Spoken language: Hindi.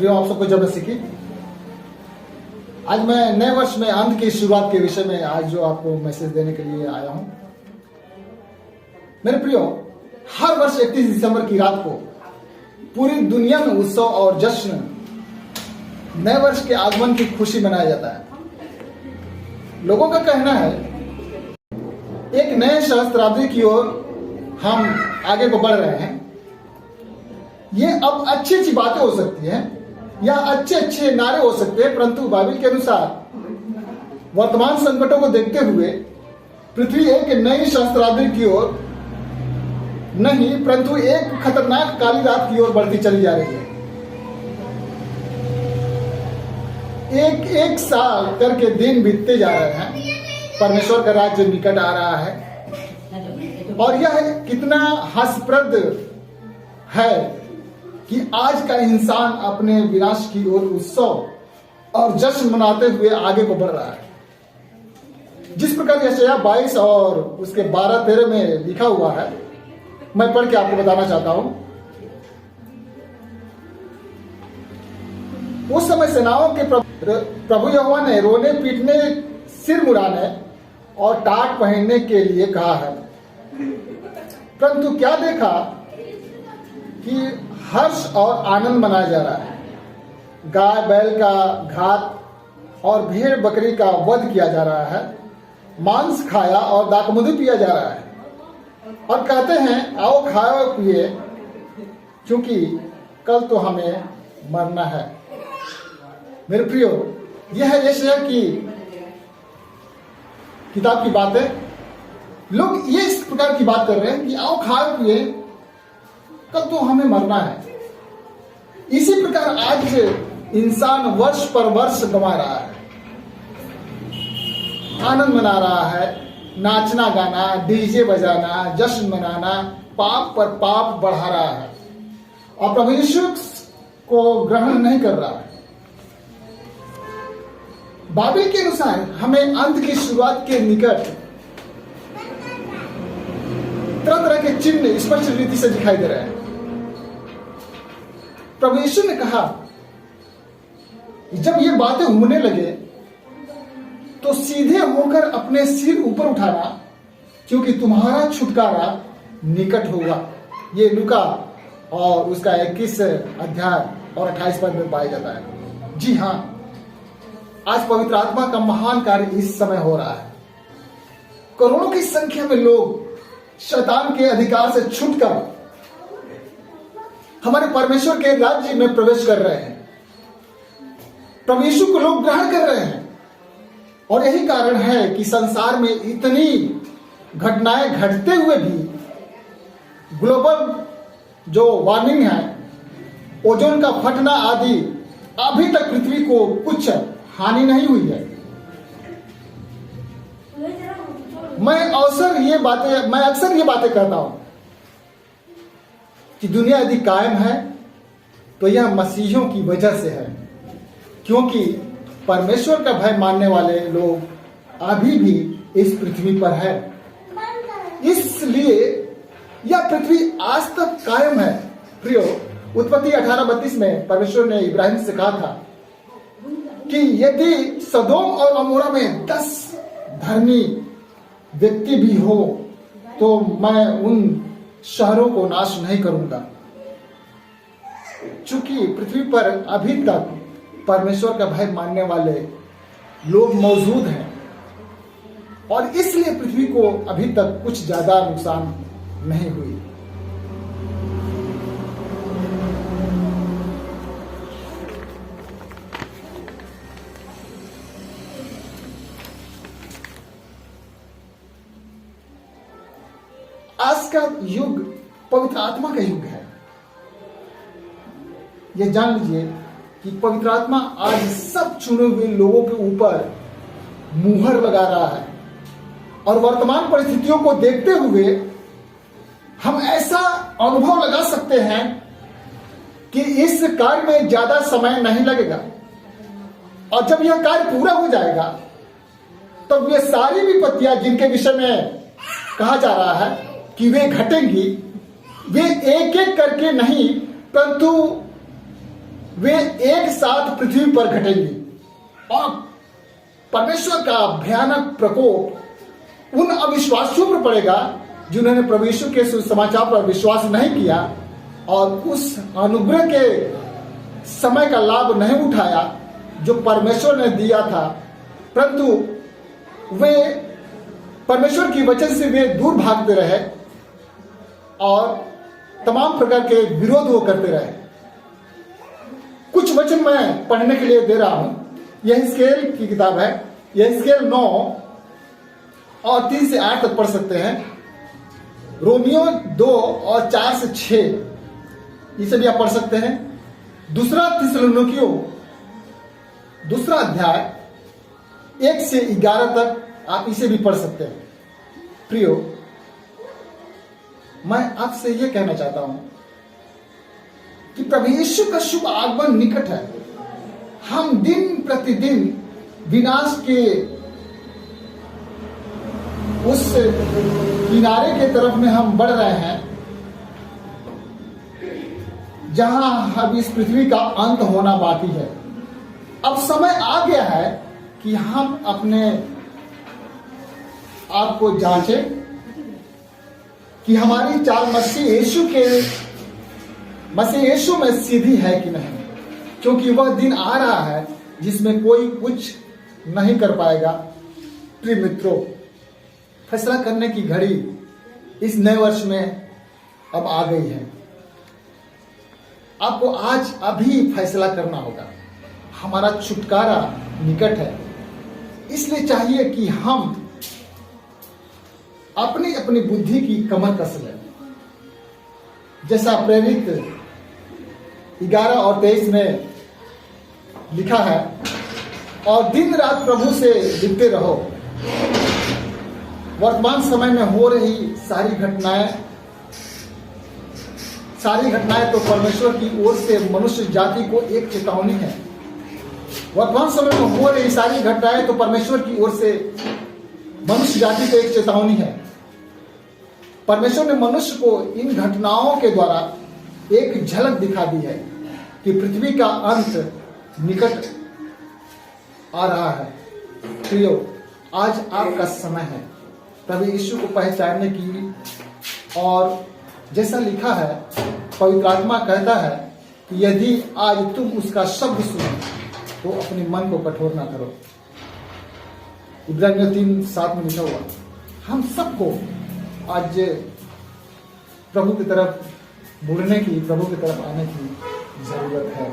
प्रियो, आप सबको जब सीखी। आज मैं नए वर्ष में अंत की शुरुआत के विषय में आज जो आपको मैसेज देने के लिए आया हूं। मेरे प्रियो, हर वर्ष 31 दिसंबर की रात को पूरी दुनिया में उत्सव और जश्न नए वर्ष के आगमन की खुशी मनाया जाता है। लोगों का कहना है एक नए सहस्त्राब्दी की ओर हम आगे को बढ़ रहे हैं। ये अब अच्छी अच्छी बातें हो सकती हैं या अच्छे अच्छे नारे हो सकते हैं, परंतु बाइबल के अनुसार वर्तमान संकटों को देखते हुए पृथ्वी एक नई सहस्त्राब्दी की ओर नहीं, परंतु एक खतरनाक काली रात की ओर बढ़ती चली जा रही है। एक एक साल करके दिन बीतते जा रहे हैं, परमेश्वर का राज्य निकट आ रहा है। और यह कितना हास्यप्रद है कि आज का इंसान अपने विनाश की ओर उत्सव और जश्न मनाते हुए आगे को बढ़ रहा है। जिस प्रकार यशायाह 22 और उसके 12-13 में लिखा हुआ है, मैं पढ़ के आपको बताना चाहता हूं। उस समय सेनाओं के प्रभु यहोवा ने रोने पीटने, सिर मुड़ाने और टाट पहनने के लिए कहा है, परंतु क्या देखा कि हर्ष और आनंद मनाया जा रहा है। गाय बैल का घात और भेड़ बकरी का वध किया जा रहा है, मांस खाया और दाखमधु पिया जा रहा है, और कहते हैं आओ खाओ पिए, क्योंकि कल तो हमें मरना है। मेरे प्रियो, यह है यशायाह की किताब की बात है। लोग ये इस प्रकार की बात कर रहे हैं कि आओ खाओ पिए, कल तो हमें मरना है। इसी प्रकार आज इंसान वर्ष पर वर्ष गंवा रहा है, आनंद मना रहा है, नाचना गाना, डीजे बजाना, जश्न मनाना, पाप पर पाप बढ़ा रहा है और प्रभु यीशु को ग्रहण नहीं कर रहा है। बाइबल के अनुसार हमें अंत की शुरुआत के निकट तरह तरह के चिन्ह स्पष्ट रीति से दिखाई दे रहे हैं। प्रभु यीशु ने कहा जब ये बातें होने लगे तो सीधे होकर अपने सिर ऊपर उठाना, क्योंकि तुम्हारा छुटकारा निकट होगा। ये लूका और उसका 21 अध्याय और 28 पद में पाया जाता है। जी हाँ, आज पवित्र आत्मा का महान कार्य इस समय हो रहा है। करोड़ों की संख्या में लोग शैतान के अधिकार से छूटकर हमारे परमेश्वर के राज्य में प्रवेश कर रहे हैं। प्रभु यीशु को लोग ग्रहण कर रहे हैं, और यही कारण है कि संसार में इतनी घटनाएं घटते हुए भी ग्लोबल जो वार्मिंग है, ओजोन का फटना आदि, अभी तक पृथ्वी को कुछ हानि नहीं हुई है। मैं अक्सर ये बातें कहता हूं कि दुनिया यदि कायम है तो यह मसीहियों की वजह से है, क्योंकि परमेश्वर का भय मानने वाले लोग अभी भी इस पृथ्वी पर है। इसलिए यह पृथ्वी आज तक कायम है। प्रियो, उत्पत्ति 18:32 में परमेश्वर ने इब्राहिम से कहा था कि यदि सदोम और अमोरा में 10 धर्मी व्यक्ति भी हो तो मैं उन शहरों को नाश नहीं करूंगा। चूंकि पृथ्वी पर अभी तक परमेश्वर का भय मानने वाले लोग मौजूद हैं, और इसलिए पृथ्वी को अभी तक कुछ ज्यादा नुकसान नहीं हुई। आज का युग पवित्र आत्मा का युग है। यह जान लीजिए कि पवित्र आत्मा आज सब चुने हुए लोगों के ऊपर मुहर लगा रहा है, और वर्तमान परिस्थितियों को देखते हुए हम ऐसा अनुभव लगा सकते हैं कि इस कार्य में ज्यादा समय नहीं लगेगा, और जब यह कार्य पूरा हो जाएगा तब ये सारी विपत्तियां जिनके विषय में कहा जा रहा है कि वे घटेंगी, वे एक एक करके नहीं, परंतु वे एक साथ पृथ्वी पर घटेंगी और परमेश्वर का भयानक प्रकोप उन अविश्वासियों पर पड़ेगा जिन्होंने प्रभु यीशु के सुसमाचार पर विश्वास नहीं किया और उस अनुग्रह के समय का लाभ नहीं उठाया जो परमेश्वर ने दिया था, परंतु वे परमेश्वर की वचन से वे दूर भागते रहे और तमाम प्रकार के विरोध वो करते रहे। कुछ वचन मैं पढ़ने के लिए दे रहा हूं। यह हिजकिय्याह की किताब है। यह हिजकिय्याह 9 और 3 से 8 तक पढ़ सकते हैं। रोमियो 2 और 4 से 6 इसे भी आप पढ़ सकते हैं। दूसरा थिस्सलुनीकियों 2 अध्याय 1 से 11 तक आप इसे भी पढ़ सकते हैं। प्रियो, मैं आपसे यह कहना चाहता हूं कि प्रभु यीशु का शुभ आगमन निकट है। हम दिन प्रतिदिन विनाश के उस किनारे के तरफ में हम बढ़ रहे हैं जहां अब इस पृथ्वी का अंत होना बाकी है। अब समय आ गया है कि हम अपने आप को जांचें कि हमारी चाल मसीह यीशु में सीधी है कि नहीं, क्योंकि वह दिन आ रहा है जिसमें कोई कुछ नहीं कर पाएगा। प्रिय मित्रों, फैसला करने की घड़ी इस नए वर्ष में अब आ गई है। आपको आज अभी फैसला करना होगा। हमारा छुटकारा निकट है, इसलिए चाहिए कि हम अपनी अपनी बुद्धि की कमर कस लें। जैसा प्रेरित 11 और 23 में लिखा है, और दिन रात प्रभु से लिपटे रहो। वर्तमान समय में हो रही सारी घटनाएं तो परमेश्वर की ओर से मनुष्य जाति को एक चेतावनी है। वर्तमान समय में हो रही सारी घटनाएं तो परमेश्वर की ओर से मनुष्य जाति को एक चेतावनी है। परमेश्वर ने मनुष्य को इन घटनाओं के द्वारा एक झलक दिखा दी है कि पृथ्वी का अंत निकट आ रहा है। प्रियो, आज आपका समय है प्रभु यीशु को पहचानने की, और जैसा लिखा है, पवित्र आत्मा कहता है कि यदि आज तुम उसका शब्द सुनो तो अपने मन को कठोर ना करो। इब्रानियों 3:7 में लिखा हुआ। हम सबको आज प्रभु की तरफ मुड़ने की, प्रभु की तरफ आने की जरूरत है।